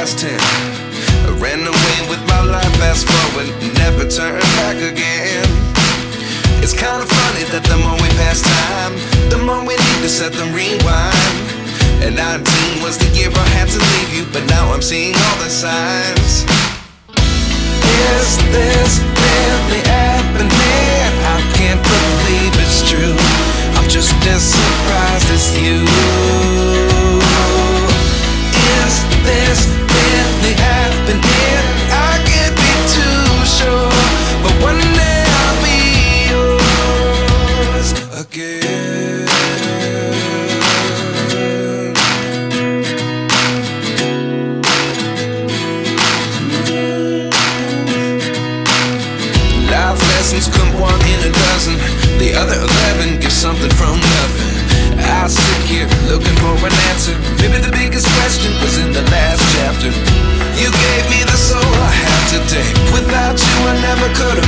past 10. I ran away with my life, fast forward, never turn back again. It's kind of funny that the more we pass time, the more we need to set the rewind. And 19 was the year I had to leave you, but now I'm seeing all the signs. Is this really happening? I can't believe it's true. I'm just as surprised as you. Is this really happening? I can't be too sure, but one day I'll be yours again. Life lessons come one in a dozen. The other 11 give something from nothing. I sit here looking for an answer. Maybe the biggest question was in the last chapter. You gave me the soul I have today. Without you I never could have